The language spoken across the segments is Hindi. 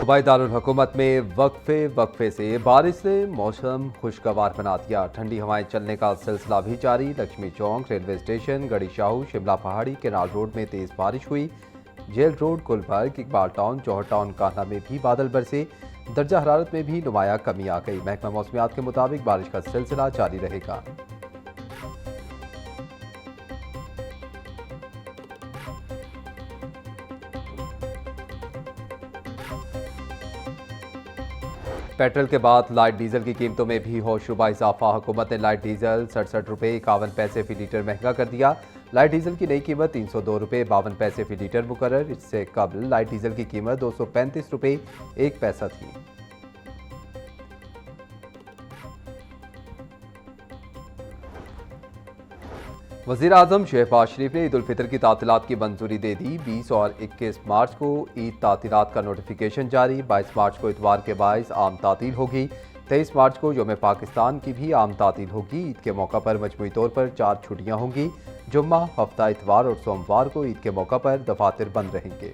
सूबाई दारुल हुकूमत में वक्फे से बारिश ने मौसम खुशगवार बना दिया। ठंडी हवाएं चलने का सिलसिला भी जारी। Lakshmi Chowk, railway station, Garhi Shahu, Shimla Pahari, canal road में तेज बारिश हुई। Jail road, Gulberg, Iqbal town, Johar town, Kahna में भी बादल बरसे। दर्जा हरारत में भी नुमाया कमी आ गई। महकमा मौसमियात के मुताबिक बारिश का सिलसिला जारी रहेगा। पेट्रोल के बाद लाइट डीजल की कीमतों में भी होशरुबा इजाफा। हुकूमत ने लाइट डीजल 67 रुपये 51 पैसे फी लीटर महंगा कर दिया। लाइट डीजल की नई कीमत 302 रुपये 52 पैसे फी लीटर मुकर्रर। इससे कबल लाइट डीजल की कीमत 235 रुपये 1 पैसा थी। वज़ीर आज़म शहबाज शरीफ ने ईद उल फितर की तातीलात की मंजूरी दे दी। 20 और 21 मार्च को ईद तातीलात का नोटिफिकेशन जारी। 22 मार्च को इतवार के बायस आम तातील होगी। 23 मार्च को यौम पाकिस्तान की भी आम तातील होगी। ईद के मौका पर मजमूई तौर पर 4 छुट्टियां होंगी। जुम्मा, हफ्ता इतवार और सोमवार को ईद के मौका पर दफातर बंद रहेंगे।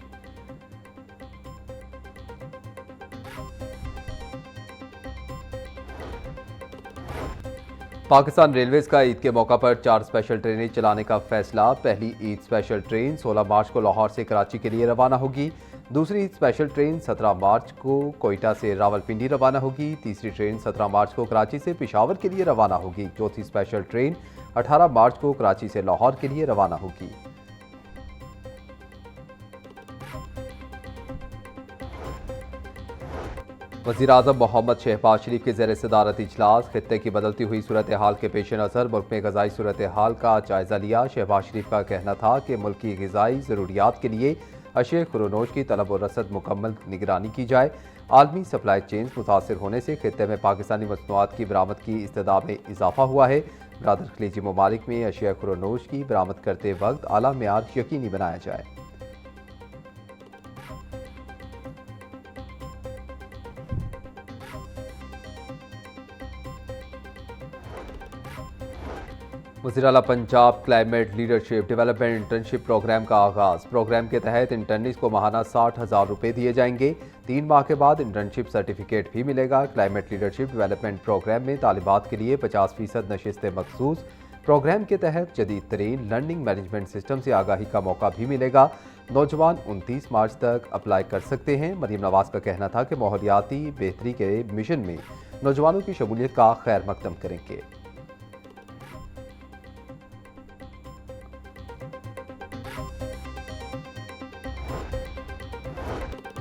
पाकिस्तान रेलवेज का ईद के मौका पर 4 स्पेशल ट्रेनें चलाने का फैसला। पहली ईद स्पेशल ट्रेन 16 मार्च को लाहौर से कराची के लिए रवाना होगी। दूसरी ईद स्पेशल ट्रेन 17 मार्च को कोयटा से रावलपिंडी रवाना होगी। तीसरी ट्रेन 17 मार्च को कराची से पेशावर के लिए रवाना होगी। चौथी स्पेशल ट्रेन 18 मार्च को कराची से लाहौर के लिए रवाना होगी। वज़ीर आज़म मोहम्मद शहबाज शरीफ के ज़ेर सदारत इजलास। खित्ते की बदलती हुई सूरत हाल के पेश नज़र मुल्क में ग़ज़ाई सूरत हाल का जायज़ा लिया। शहबाज शरीफ का कहना था कि मुल्क की ग़ज़ाई ज़रूरियात के लिए अशिया खुरोनोश की तलब और रसद मुकम्मल निगरानी की जाए। आलमी सप्लाई चेन्स मुतासर होने से खित्ते में पाकिस्तानी मसनूआत की बरामद की इस्तदा में इजाफा हुआ है। बरादर खलीजी ममालिक में अशिया खुरोनोश की बरामद करते वक्त आला मेयार यकीनी बनाया जाए। वज़ीर आला Punjab climate leadership development internship program का आगाज़। प्रोग्राम के तहत इंटर्निस को माहाना 60,000 रुपये दिए जाएंगे। 3 माह के बाद इंटर्नशिप सर्टिफिकेट भी मिलेगा। क्लाइमेट लीडरशिप डेवलपमेंट प्रोग्राम में तालिबात के लिए 50% नशिस्तें मखसूस। प्रोग्राम के तहत जदीद तरीन लर्निंग मैनेजमेंट सिस्टम से आगाही का मौका भी मिलेगा। नौजवान 29 मार्च तक अप्लाई कर सकते हैं। मरीम नवाज का कहना था कि माहौलियाती बेहतरी के मिशन में नौजवानों की शमूलियत का खैर मकदम करेंगे।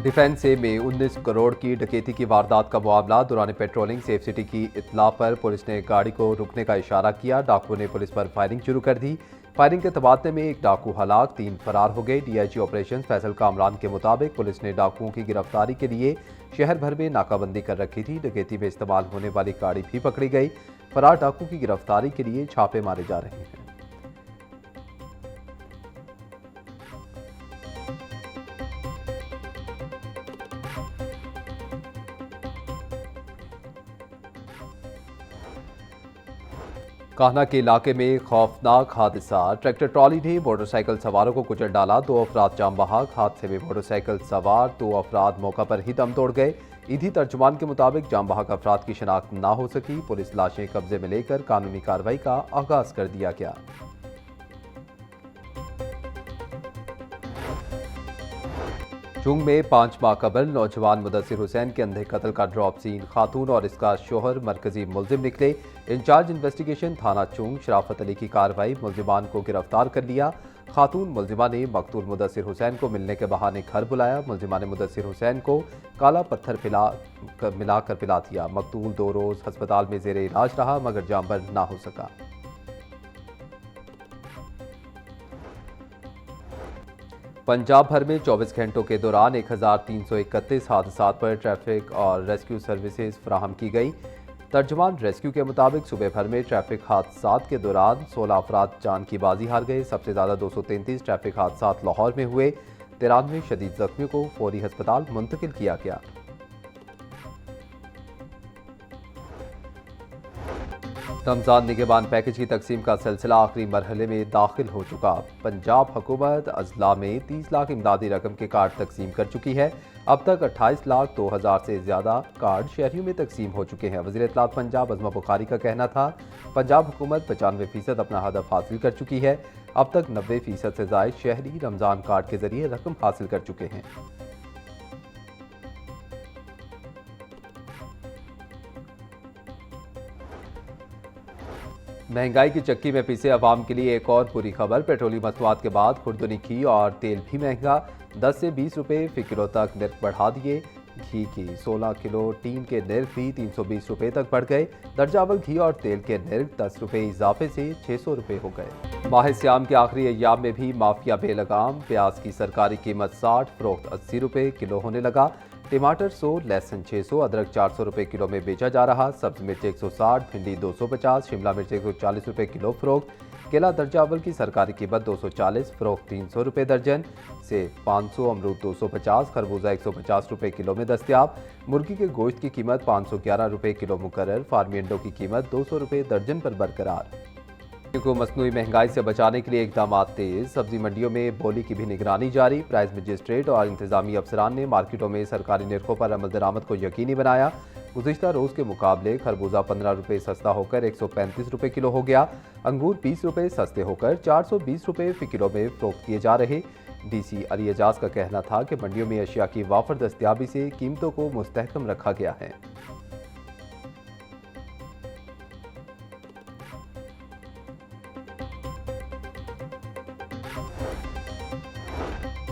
डिफेंस से में 19 करोड़ की डकैती की वारदात का मामला। दौरान पेट्रोलिंग सेफ सिटी की इत्तला पर पुलिस ने गाड़ी को रुकने का इशारा किया। डाकुओं ने पुलिस पर फायरिंग शुरू कर दी। फायरिंग के तबादले में 1 डाकू हलाक, 3 फरार हो गए। डीआईजी ऑपरेशन फैसल कामरान के मुताबिक पुलिस ने डाकुओं की गिरफ्तारी के लिए शहर भर में नाकाबंदी कर रखी थी। डकैती में इस्तेमाल होने वाली गाड़ी भी पकड़ी गई। फरार डाकू की गिरफ्तारी के लिए छापे मारे जा रहे हैं। कान्हा के इलाके में खौफनाक हादसा। ट्रैक्टर ट्रॉली ने मोटरसाइकिल सवारों को कुचल डाला। 2 अफराद जाम बहक। हादसे में मोटरसाइकिल सवार 2 अफराद मौका पर ही दम तोड़ गए। ईदी तर्जुमान के मुताबिक जाम बहक अफराद की शनाख्त ना हो सकी। पुलिस लाशें कब्जे में लेकर कानूनी कार्रवाई का आगाज कर दिया गया। चुंग में 5 माह कबल नौजवान मुदस्सिर हुसैन के अंधे कत्ल का ड्रॉप सीन। खातून और इसका शोहर मरकजी मुलजिम निकले। इंचार्ज इन्वेस्टिगेशन थाना चुंग शराफत अली की कार्रवाई मुलजिमान को गिरफ्तार कर लिया। खातून मुलजिमा ने मकतूल मुदस्सिर हुसैन को मिलने के बहाने घर बुलाया। मुलजिमा ने मुदस्सिर हुसैन को काला पत्थर मिलाकर पिला दिया। मकतूल 2 रोज अस्पताल में जेर इलाज रहा मगर जामबंद ना हो सका। पंजाब भर में 24 घंटों के दौरान 1331 हादसात पर ट्रैफिक और रेस्क्यू सर्विसेज फराहम की गई। तर्जुमान रेस्क्यू के मुताबिक सुबह भर में ट्रैफिक हादसात के दौरान 16 अफराद जान की बाजी हार गए। सबसे ज़्यादा 233 ट्रैफिक हादसात लाहौर में हुए। 93 शदीद जख्मियों को फौरी अस्पताल मुंतकिल किया गया। रमजान निगहबान पैकेज की तकसीम का सिलसिला आखिरी मरहले में दाखिल हो चुका। पंजाब हुकूमत अजला में 30 लाख इमदादी रकम के कार्ड तकसीम कर चुकी है। अब तक 28 लाख 2,000 से ज़्यादा कार्ड शहरियों में तकसीम हो चुके हैं। वज़ीर इत्तलात पंजाब अज़मा बुखारी का कहना था, पंजाब हुकूमत 95% अपना हदफ हासिल कर चुकी है। अब तक 90% से ज़ायद शहरी रमज़ान कार्ड के ज़रिए रकम हासिल कर चुके हैं। महंगाई की चक्की में पिसे अवाम के लिए एक और बुरी खबर। पेट्रोलियम मसनूआत के बाद खुर्दनी घी और तेल भी महंगा। 10 से 20 रुपये फी किलो तक निर्ख बढ़ा दिए। घी की 16 किलो टीन के निर्ख भी 320 रुपये तक बढ़ गए। दर्जावल घी और तेल के निर्ख 10 रुपये इजाफे से 600 रुपये हो गए। माह सियाम के आखिरी अय्याम में भी माफिया बेलगाम। प्याज की सरकारी कीमत 60, फरोख्त 80 रुपये किलो होने लगा। टमाटर 100, लहसुन 600, अदरक 400 रुपये किलो में बेचा जा रहा। सब्ज मिर्च 160, भिंडी 250, शिमला मिर्च 140 रुपये किलो फरोख्त। केला दर्जावल की सरकारी कीमत 240, फरोख्त 300 रुपये दर्जन से 500, अमरूद 250, खरबूजा 150 रुपये किलो में दस्तयाब। मुर्गी के गोश्त की कीमत 511 रुपये किलो मुकर्रर। फार्मी अंडों की कीमत 200 रुपये दर्जन पर बरकरार। को मसनूई महंगाई से बचाने के लिए इकदाम तेज। सब्जी मंडियों में बोली की भी निगरानी जारी। प्राइस मजिस्ट्रेट और इंतजामी अफसरान ने मार्केटों में सरकारी निर्खों पर अमल दरामद को यकीनी बनाया। गुज़िश्ता रोज़ के मुकाबले खरबूजा 15 रुपये सस्ता होकर 135 रुपये किलो हो गया। अंगूर 20 रुपये सस्ते होकर 420 रुपये फी किलो में फरोख्त किए जा रहे। DC अली एजाज का कहना था कि मंडियों में अशिया की वाफर दस्तयाबी से कीमतों को मुस्तहकम रखा गया है।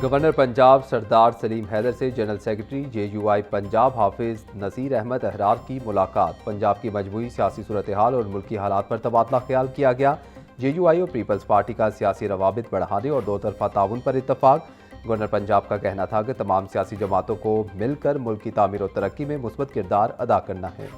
गवर्नर पंजाब सरदार सलीम हैदर से जनरल सेक्रेटरी JUI पंजाब हाफिज नसीर अहमद अहरार की मुलाकात। पंजाब की मजमूई सियासी सूरत हाल और मुल्की हालात पर तबादला ख्याल किया गया। JUI और पीपल्स पार्टी का सियासी रवाबित बढ़ाने और दो तरफा ताउन पर इत्तफाक। गवर्नर पंजाब का कहना था कि तमाम सियासी जमातों को मिलकर मुल्क की तामीर और तरक्की में मुस्बत किरदार अदा करना है।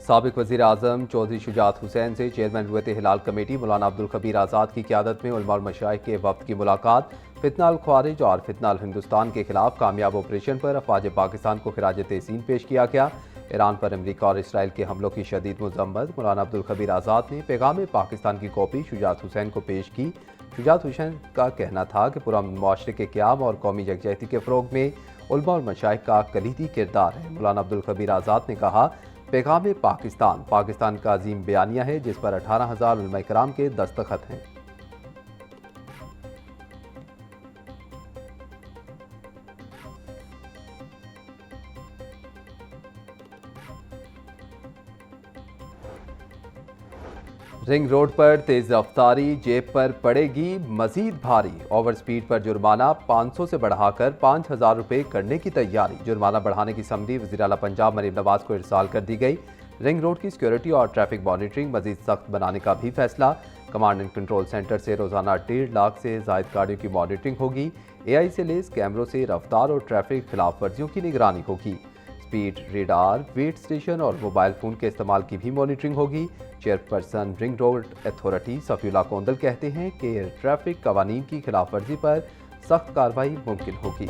साबिक वज़ीर आज़म चौधरी शुजात हुसैन से चेयरमैन रुयत हिलाल कमेटी मौलाना अब्दुल खबीर आज़ाद की क़यादत में उलमा और मशाइख के वफ़द की मुलाकात। फितना अल ख्वारिज और फितना अल हिंदुस्तान के खिलाफ कामयाब ऑपरेशन पर अफ़वाज पाकिस्तान को खिराज तहसीन पेश किया गया। ईरान पर अमरीका और इसराइल के हमलों की शदीद मज़म्मत। मौलाना अब्दुल खबीर आज़ाद ने पैगाम पाकिस्तान की कॉपी शुजात हुसैन को पेश की। शुजात हुसैन का कहना था कि पूरा मुआशरे के क़याम और कौमी यकजहती के फ़रोग में उलमा और मशाइख का कलीदी किरदार है। मौलाना अब्दुल खबीर आज़ाद ने कहा, पैगाम पाकिस्तान का अजीम बयानिया है जिस पर 18,000 उलमा इकराम के दस्तखत हैं। रिंग रोड पर तेज रफ्तारी जेब पर पड़ेगी मजीद भारी। ओवर स्पीड पर जुर्माना 500 से बढ़ाकर 5,000 रुपये करने की तैयारी। जुर्माना बढ़ाने की समरी वज़ीर आला पंजाब मरीम नवाज को इरसाल कर दी गई। रिंग रोड की सिक्योरिटी और ट्रैफिक मॉनिटरिंग मजीद सख्त बनाने का भी फैसला। कमांड एंड कंट्रोल सेंटर से रोजाना 1.5 लाख से जायद गाड़ियों की मॉनिटरिंग होगी। AI से लेस कैमरों से रफ्तार और ट्रैफिक खिलाफ वर्जियों की निगरानी होगी। स्पीड रेडार, वेट स्टेशन और मोबाइल फ़ोन के इस्तेमाल की भी मॉनिटरिंग होगी। Chairperson ring road authority Safiullah Kondal कहते हैं कि ट्रैफिक कवानीन की खिलाफ वर्जी पर सख्त कार्रवाई मुमकिन होगी।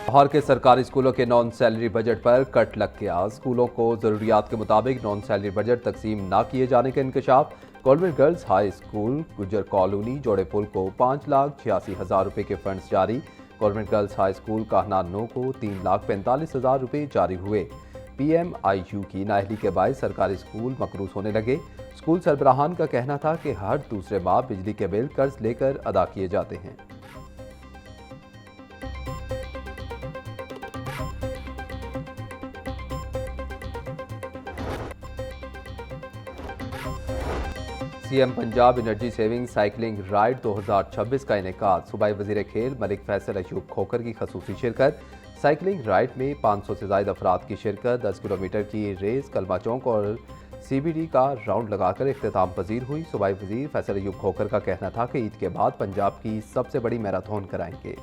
लाहौर के सरकारी स्कूलों के नॉन सैलरी बजट पर कट लग गया। स्कूलों को ज़रूरियात के मुताबिक नॉन सैलरी बजट तकसीम ना किए जाने का इंकशाफ। गवर्नमेंट गर्ल्स हाई स्कूल गुजर कॉलोनी जोड़े पुल को 5,86,000 रुपये के फंड्स जारी। गवर्नमेंट गर्ल्स हाई स्कूल काहना 9 को 3,45,000 रुपये जारी हुए। PMIU की नाअहली के बायस सरकारी स्कूल मकरूज होने लगे। स्कूल सरबराहान का कहना था कि हर दूसरे माह बिजली के बिल कर्ज लेकर अदा किए जाते हैं। CM Punjab energy saving cycling ride 2026 का इनेकाद। सूबाई वजीर खेल मलिक फैसल अयूब खोखर की खसूसी शिरकत। साइकिलिंग राइड में 500 से ज़ायद अफराद की शिरकत। 10 किलोमीटर की रेस कलमा चौक और CBD का राउंड लगाकर इख्तिताम पजीर हुई। सूबाई वजीर फैसल अयूब खोखर का कहना था कि ईद के बाद पंजाब की सबसे बड़ी मैराथन कराएंगे।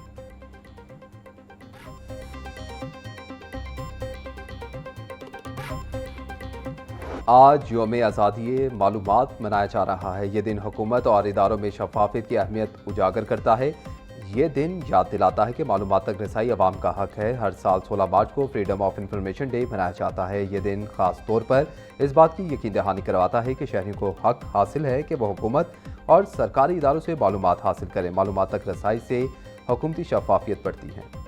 आज यौम आज़ादी मालूमात मनाया जा रहा है। ये दिन हुकूमत और इदारों में शफाफियत की अहमियत उजागर करता है। ये दिन याद दिलाता है कि मालूमात तक रसाई अवाम का हक है। हर साल 16 मार्च को फ्रीडम ऑफ इंफॉर्मेशन डे मनाया जाता है। ये दिन खास तौर पर इस बात की यकीन दहानी करवाता है कि शहरियों को हक हासिल है कि वह हुकूमत और सरकारी इदारों से मालूमात हासिल करें। मालूमात तक रसाई से हुकूमती शफाफियत बढ़ती है।